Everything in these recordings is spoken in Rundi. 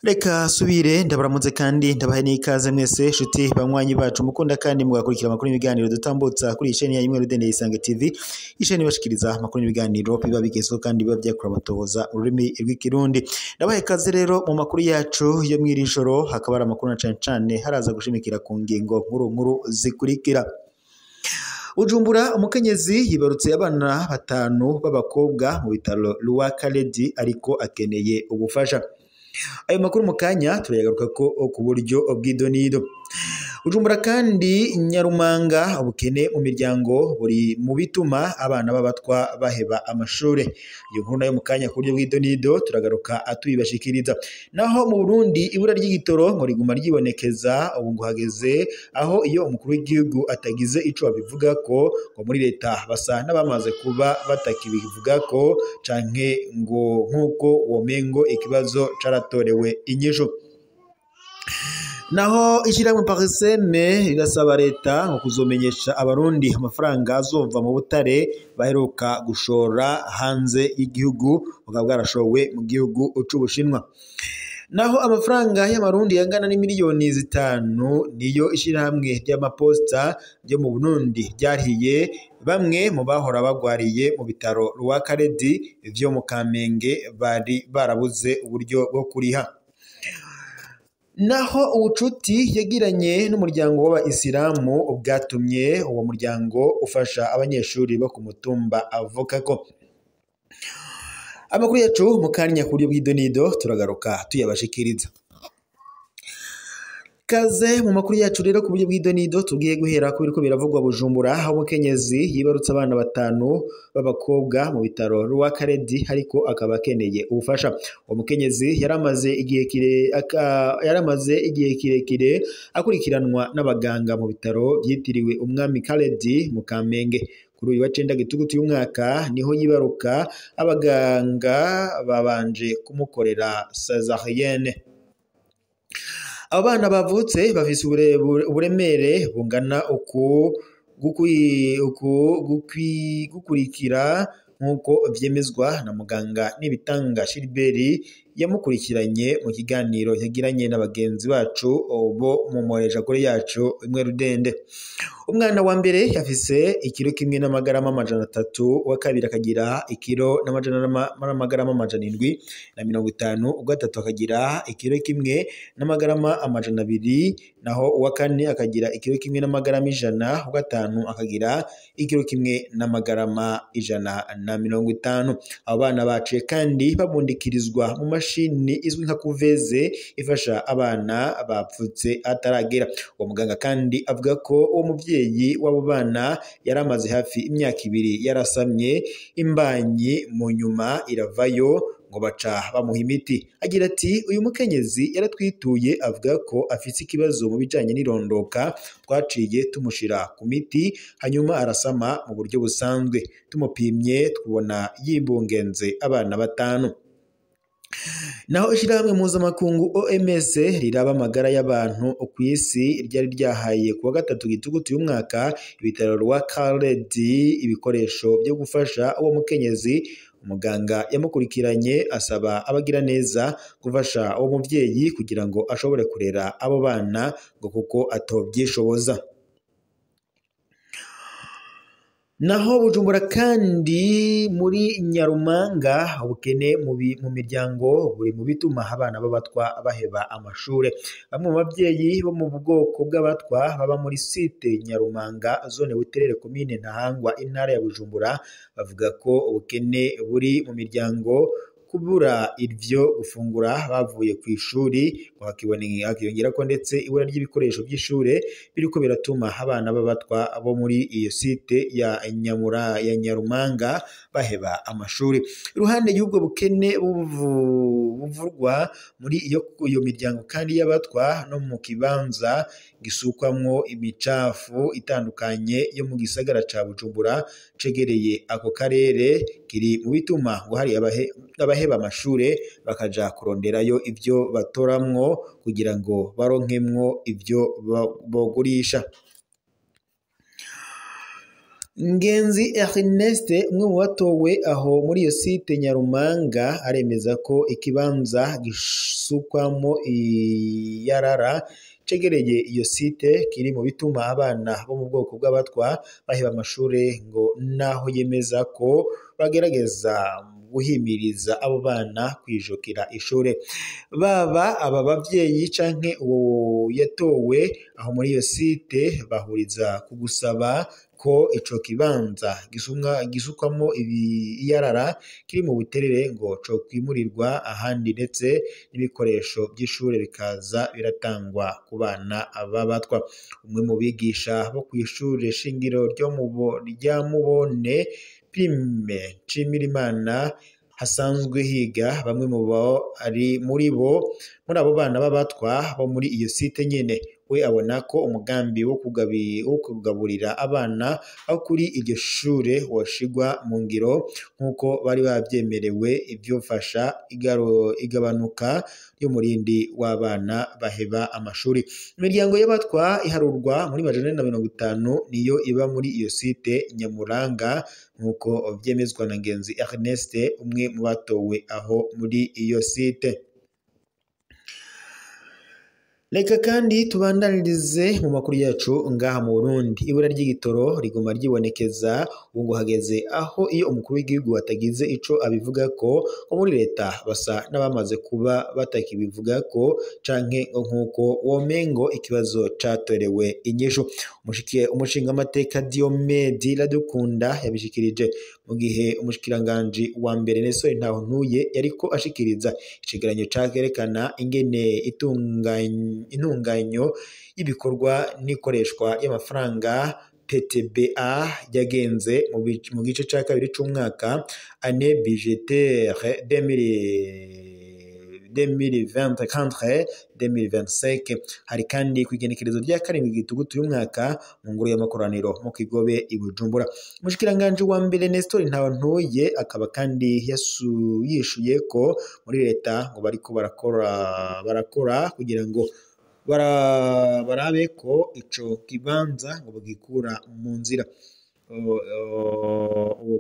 Reka subire ndabaramutse kandi ndabahe n'ikaze mwese shuti banywanyi bacu mukunda kandi mugakurikira amakuru n'ibiganiro dutambutsa kuri isheni ya Imwe Rudende Isange TV. Isheni bashikiriza amakuru n'ibiganiro biba bigezweho kandi biba byakora amatohoza ururimi rw'ikirundi. Ndabahe kaze rero mu makuru yacu yo mwirijoro, hakaba ari amakuru na cane haraza gushimikira ku ngingo nkuru zikurikira. Bujumbura, umukenyezi yibarutse abana 5 b'abakobwa mu bitaro Roi Karedi ariko akeneye ubufasha. Ayo makuru mukanya turayagaruka ko ku buryo bw'idonido. Bujumbura kandi Nyarumanga, ubukene mu miryango buri mu bituma abana b'abatwa baheba amashure. Iyo nkuru nayo mukanya ku buryo bw'idonido turagaruka atuyibashikiriza. Naho mu Burundi ibura ry'igitoro ngo riguma ryibonekeza, ubu ngo hageze aho iyo umukuru w'igihugu atagize ico babivuga ko ngo muri leta basa n'abamaze kuba batakibivuga ko canke ngo nkuko womengo ikibazo caratorewe inyishu. Naho ishyirahamwe Pariseme rirasaba leta ngo kuzomenyesha abarundi amafaranga azova mu butare baheruka gushora hanze y'igihugu bukaba bwarashowe mu gihugu c'Ubushinwa. Naho amafaranga y'amarundi yangana n'imiliyoni 5 niyo ishyirahamwe ry'amaposta ryo mu Burundi ryariye bamwe mu bahora bagwariye mu bitaro Roi Karedi vyo mu Kamenge bari barabuze uburyo bwo kuriha. Naho ubucuti yagiranye n'umuryango w'abayisilamu bwatumye uwo muryango ufasha abanyeshuri bo ku mutumba avuka ko. Amakuru yacu mukanya ku buryo bw'idonido turagaruka tuyabashikiriza. Kaze mu makuru yacu rero ku buryo bw'idonido tugiye guhera ku biriko biravugwa Bujumbura, aho umukenyezi yibarutse abana 5 b'abakobwa mu bitaro Roi Karedi ariko akaba akeneye ubufasha. Uwo mukenyezi yaramaze igihe kirekire akurikiranwa n'abaganga mu bitaro byitiriwe Umwami Karedi mu Kamenge. Kuri uyu wa 9 Gitugutu y'umwaka niho yibaruka, abaganga babanje kumukorera cesarienne. Abana bavutse bafise uburemere bungana gukurikira nkuko vyemezwa na muganga Nibitanga Gilbert yamukurikiranye mu kiganiro yagiranye n'abagenzi bacu bo mu moreja kuri yacu Imwe Rudende. Umwana wa mbere yafise ikiro kimwe n'amagarama 300, uwa kabiri akagira ikiro n'amagarama 750, uwa gatatu akagira ikiro kimwe n'amagarama 200, naho uwa kane akagira ikiro kimwe n'amagarama 100, uwa gatanu akagira ikiro kimwe n'amagarama 150. Abo bana baciye kandi babundikirizwa mu mashini izwi nka kuveze ifasha abana bapfutse ataragera. Uwo muganga kandi avuga ko uwo muvyeyi w'abo bana yaramaze hafi imyaka 2 yarasamye imbanyi, mu nyuma iravayo ngo baca bamuha imiti. Agira ati uyu mukenyezi yaratwituye avuga ko afise ikibazo mu bijanye n'irondoka, twaciye tumushira ku miti hanyuma arasama mu buryo busanzwe, tumupimye twubona yimbungenze abana 5. Naho ishirahamwe mpuzamakungu OMS riraba amagara y'abantu ku isi ryari ryahaye ku wa 3 Gitugutu y'umwaka ibitaro Roi Karedi ibikoresho byo gufasha uwo mukenyezi. Umuganga yamukurikiranye asaba abagira neza gufasha uwo muvyeyi kugira ngo ashobore kurera abo bana ngo kuko atovyishoboza. Naho Bujumbura kandi muri Nyarumanga, ubukene mu miryango buri mu bituma abana b'abatwa baheba amashure. Bamwe mu bavyeyi bo mu bwoko bw'abatwa baba muri site Nyarumanga, zone Buterere, komine Ntahangwa, intara ya Bujumbura, bavuga ko ubukene buri mu miryango, kubura ivyo gufungura bavuye ku ishuri, hakiyongera ko ndetse ibura ry'ibikoresho by'ishure biriko biratuma abana b'abatwa bo muri iyo site ya Nyarumanga baheba amashuri. Iruhande y'ubwo bukene buvurwa muri iyo miryango kandi y'abatwa, no mu kibanza gisukwamwo imicafu itandukanye yo mu gisagara ca Bujumbura cegereye ako karere, kiri mu bituma ngo hari abaheba amashure bakaja kuronderayo ivyo batoramwo kugira ngo baronkemwo ivyo bogurisha. Ngenzi Ernest umwe mu batowe aho muri iyo site Nyarumanga aremeza ko ikibanza gisukwamo iyarara cegereye iyo site kiri mu bituma abana bo mu bwoko bw'abatwa baheba amashure ngo naho yemeza ko bagerageza guhimiriza abo bana kwijukira ishure. Baba aba bavyeyi canke uwo yatowe aho muri iyo site bahuriza ku gusaba ko ico kibanza gisukwamo iyarara kiri mu buterere ngo co kwimurirwa ahandi ndetse n'ibikoresho by'ishure bikaza biratangwa ku bana b'abatwa. Umwe mu bigisha bo kw'ishure shingiro rya Mubone Prime Nshimirimana hasanzwe higa bamwe mu muri abo bana b'abatwa bo muri iyo site nyene. We abona ko umugambi wo kugaburira abana aho kuri iryo shure woshigwa mu ngiro nk'uko bari babyemerewe, ivyofasha igabanuka y'umurindi w'abana baheba amashuri. Imiryango y'abatwa iharurwa muri 450 niyo iba muri iyo site Nyamuranga nk'uko vyemezwa na Ngenzi Ernest umwe mu batowe aho muri iyo site. Reka kandi tubandanirize mu makuru yacu ngaha mu Burundi. Ibura ry'igitoro riguma ryibonekeza ubu hageze aho iyo umukuru w'igihugu atagize ico abivuga ko muri leta basa n'abamaze kuba batakibivuga ko canke nk'uko womengo ikibazo catorewe inyishu. Umushinga amateka Diomede Iradukunda yabishikirije mu gihe umushikiranganje wa mbere Nestor Ntahontuye yariko ashikiriza icegeranyo cakerekana ingene intunganyo y'ibikorwa n'ikoreshwa y'amafaranga PTBA yagenze mu gice ca kabiri c'umwaka année budgétaire 2024-2025. Hari kandi kwigenekerezo rya karindwi gitugutu y'umwaka mu ngoro y'amakoraniro mu Kigobe i Bujumbura. Umushikiranganje wa mbere Nestor Ntahontuye akaba kandi yishuye ko muri leta ngo bariko barakora kugira ngo barabe ko ico kibanza ngo bagikura mu nzira.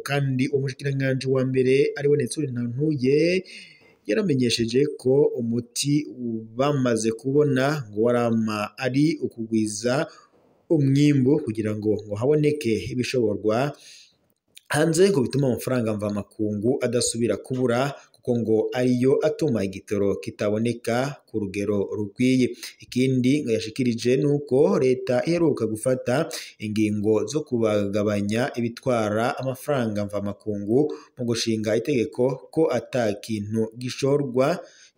Kandi umushikiranganje wa mbere ari we Nestor Ntahontuye yaramenyesheje ko umuti bamaze kubona ngo warama ari ukugwiza umwimbu kugira ngo haboneke ibishoborwa hanze ngo bituma amafaranga mva makungu adasubira kubura kuko ngo ariyo atuma igitoro kitaboneka ku rugero rukwiye. Ikindi ngo yashikirije nuko leta iheruka gufata ingingo zo kubagabanya ibitwara amafaranga mva makungu mu gushinga itegeko ko ata kintu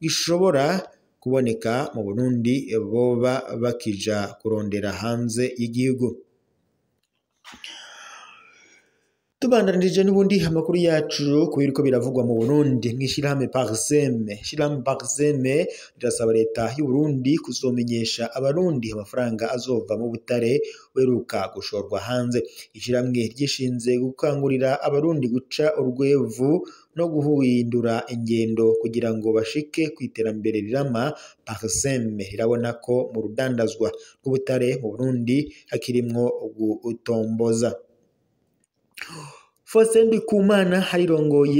gishobora kuboneka mu Burundi boba bakija kurondera hanze y'igihugu. Tubandanirije n'ubundi amakuru yacu kubiriko biravugwa mu Burundi mw'ishirahamwe Parseme. Ishirahamwe Parseme rirasaba leta y'u Burundi kuzomenyesha abarundi amafaranga azova mu butare weruka gushorwa hanze. Ishirahamwe ryishinze gukangurira abarundi guca urwevu no guhindura ingendo kugira ngo bashike kw'iterambere rirama. Parseme rirabona ko mu rudandazwa rw'ubutare mu Burundi hakirimwo gutomboza. Faustin Ndikumana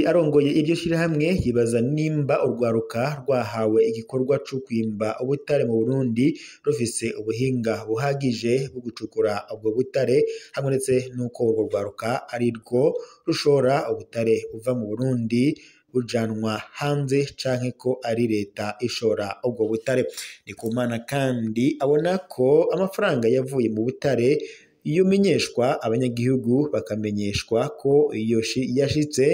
arongoye iryo shirahamwe yibaza nimba urwaruka rwahawe igikorwa cyo kwimba ubutare mu Burundi rufise ubuhinga buhagije bwo gucukura ubwo butare, hamwe ndetse nuko urwo rwaruka ari rwo rushora ubutare buva mu Burundi bujanwa hanze canke ko ari leta ishora ubwo butare. Ndikumana kandi abona ko amafaranga yavuye mu butare iyo menyeshwa abanyagihugu bakamenyeshwa ko iyo yashitse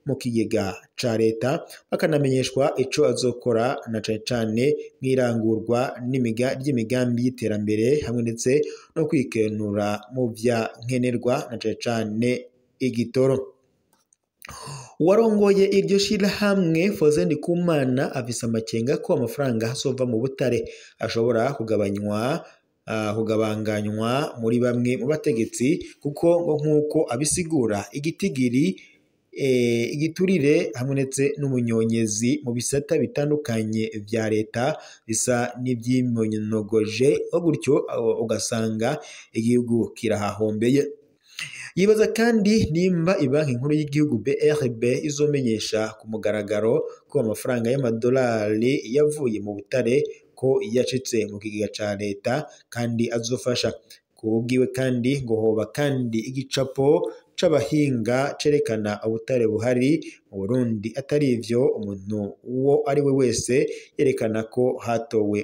mu kigega ca leta, bakanamenyeshwa ico azokora na cane cane mw'irangurwa ry'imigambi y'iterambere hamwe ndetse no kwikenura mu vya nkenerwa na cane cane igitoro. Uwarongoye iryo shirahamwe Faustin Ndikumana afise amakenga ko amafaranga azova mu butare ashobora kugabanganywa muri bamwe mu bategetsi kuko ngo nk'uko abisigura igiturire hamwe ndetse n'umunyonyezi mu bisata bitandukanye vya leta bisa n'ivyimonogoje, gutyo ugasanga igihugu kirahahombeye. yibaza kandi nimba ibanki nkuru y'igihugu BRB izomenyesha ku mugaragaro ko amafaranga y'amadolari yavuye mu butare ko yacitse mu kigega ca leta kandi azofasha kubwiwe. Kandi ngo hoba kandi igicapo c'abahinga cerekana ubutare buhari mu Burundi, atari ivyo umuntu uwo ari we wese yerekana ko hatowe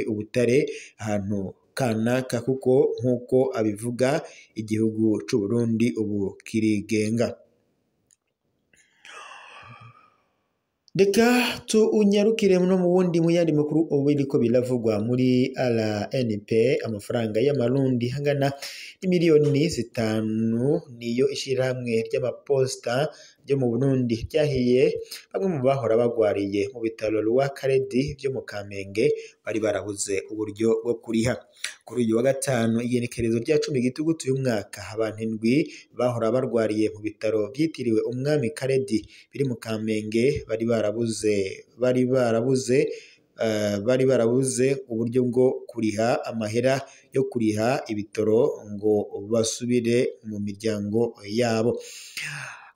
ubutare ahantu kanaka, kuko nk'uko abivuga igihugu c'u Burundi ubu kirigenga. Reka tuunyarukire no mu wundi mu yandi makuru biriko biravugwa muri RNP. Amafaranga y'amarundi hangana n'imiliyoni 5 niyo ishirahamwe ry'amaposta byo mu Burundi ryahiye bamwe mu bahora bagwariye mu bitaro Roi Karedi byo mu Kamenge bari barabuze uburyo bwo kuriha. Kuri uyu wa gatanu igenekerezo rya 10 gitugutu uyu mwaka, abantu 7 bahora barwariye mu bitaro byitiriwe umwami Karedi biri mu Kamenge bari barabuze uburyo bwo kuriha amahera yo kuriha ibitaro ngo basubire mu miryango yabo.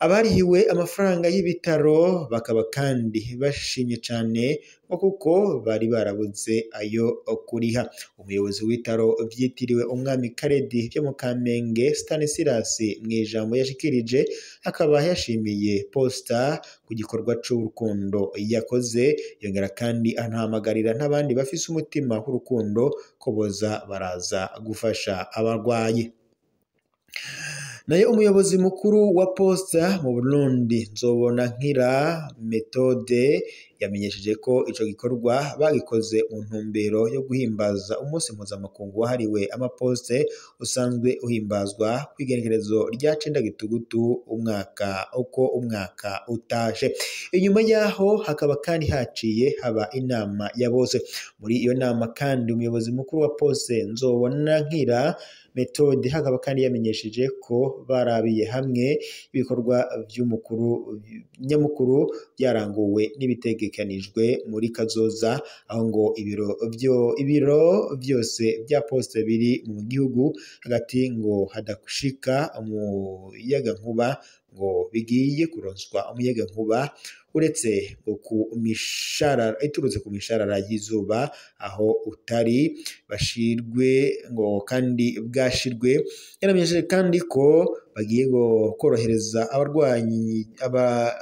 Abarihiwe amafaranga y'ibitaro bakaba kandi bashimye cyane kuko bari barabuze ayo kuriha. Umuyobozi w'ibitaro byitiriwe umwami Karedi byo mu Kamenge Stanislas mwijambo yashikirije akaba yashimiye posta ku gikorwa c'urukundo yakoze, yongera kandi anahamagarira n'abandi bafise umutima w'urukundo ko boza baraza gufasha abarwayi. Naye umuyobozi mukuru wa posta mu Burundi Nzobonankira Methode yamenyesheje ko ico gikorwa bagikoze mu ntumbero yo guhimbaza umunsi mpuzamakungu wahariwe amaposte usanzwe uhimbazwa kw'igenekerezo rya 9 gitugutu uko umwaka utashe. Inyuma yaho hakaba kandi haciye haba inama ya bose. Muri iyo nama kandi umuyobozi mukuru wa poste Nzobonankira Methode hakaba kandi yamenyesheje ko barabiye hamwe ibikorwa nyamukuru byaranguwe n'ibitegekanijwe muri kazoza, aho ngo ibiro byose bya poste biri mu gihugu hagati ngo hadakushika umuyaga nkuba ngo bigiye kuronswa umuyaga nkuba uretse iturutse ku misharara y'izuba aho utari bashirwe ngo kandi bwashirwe. Yaramenyesheje kandi ko bagiye korohereza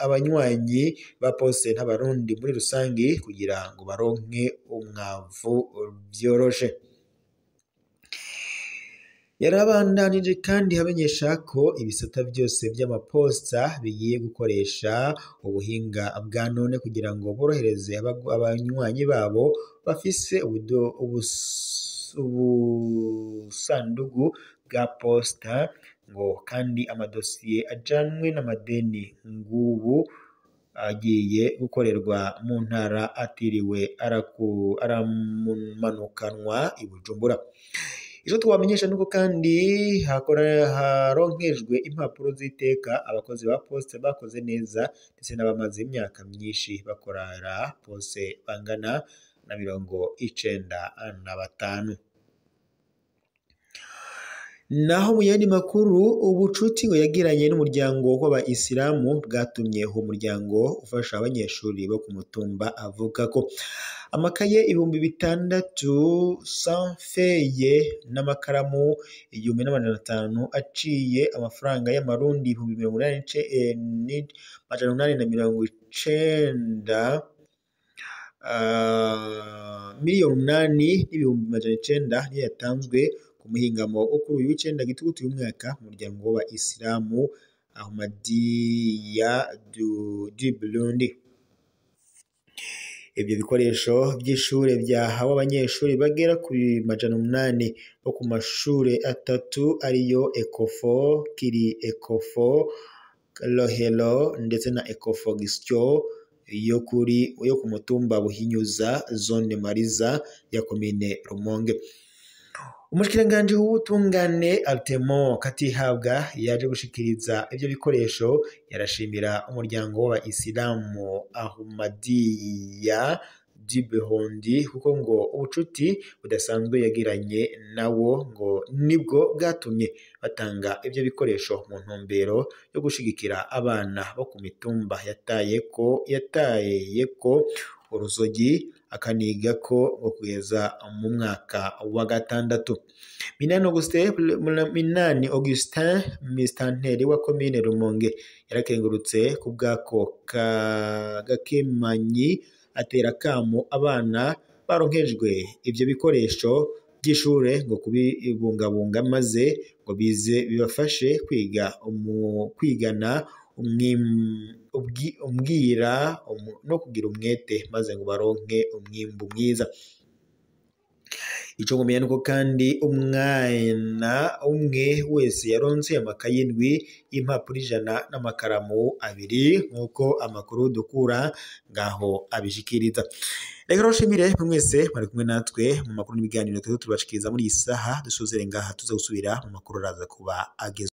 abanywanyi ba poste n'abarundi muri rusangi kugira ngo baronke umwavu byoroshe. Yarabandanije kandi hamenyesha ko ibisata byose by'amaposta bigiye gukoresha ubuhinga bwa none kugira ngo borohereze abanywanyi babo bafise ubusandugu bwa posta ngo kandi amadosiye ajanwe n'amadeni ngubu agiye gukorerwa mu ntara atiriwe aramanukanwa i Bujumbura. Ico twamenyesha nuko kandi haronkejwe impapuro z'iteka abakozi ba poste bakoze neza ndetse n'abamaze imyaka myinshi bakorera poste bangana na 95. Naho mu yandi makuru, ubucuti ngo yagiranye n'umuryango w'abayisilamu bwatumye uwo muryango ufasha abanyeshuri bo ku mutumba avuga ko amakaye 6,000 sanfeye n'amakaramu 1,500 aciye amafaranga y'amarundi 890 miliyoni 8,900 niyo yatanzwe ku muhingamo wo kuri uyu 9 gitugutu uyu mwaka mu muryango w'abayisilamu Ahmadiyya du Burundi. Ibyo bikoresho by'ishure byahawe abanyeshuri bagera ku 800 bo ku mashure atatu ariyo Ecofo, Kiri Ecofo, Lohelo ndetse na Ecofo Gisyo yo ku mutumba Buhinyuza, zone Mariza ya komine Rumonge. Umushikiranganje w'ubutungane Altemo Katihabwa yaje gushikiriza ibyo bikoresho, yarashimira umuryango w'abayisilamu Ahmadiyya Dibehondi kuko ngo ubucuti budasanzwe yagiranye nawo ngo nibwo bwatumye batanga ibyo bikoresho mu ntumbero yo gushigikira abana bo ku mitumba yatayeko uruzogi akaniga ko ngo kugeza mu mwaka wa 6. Minani Augustin Mistanteri wa komine Rumonge yarakengurutse ku bwako gakemanyi atera kamo abana baronkejwe ibyo bikoresho by'ishure ngo kubibungabunga maze ngo bize bibafashe kwigana umbwira no kugira umwete maze ngo baronke umwimbu mwiza. Ico ngomeye nuko kandi umwana umwe wese yaronse amakaye 7 impapuro 100 n'amakaramu 2 nkuko amakuru dukura ngaho abishikiriza. Reka roshimire mwese bari kumwe natwe mu makuru n'ibiganiro tubashikiriza muri iyi saha dusozere ngaha tuza gusubira mu makuru raza kuba ageze.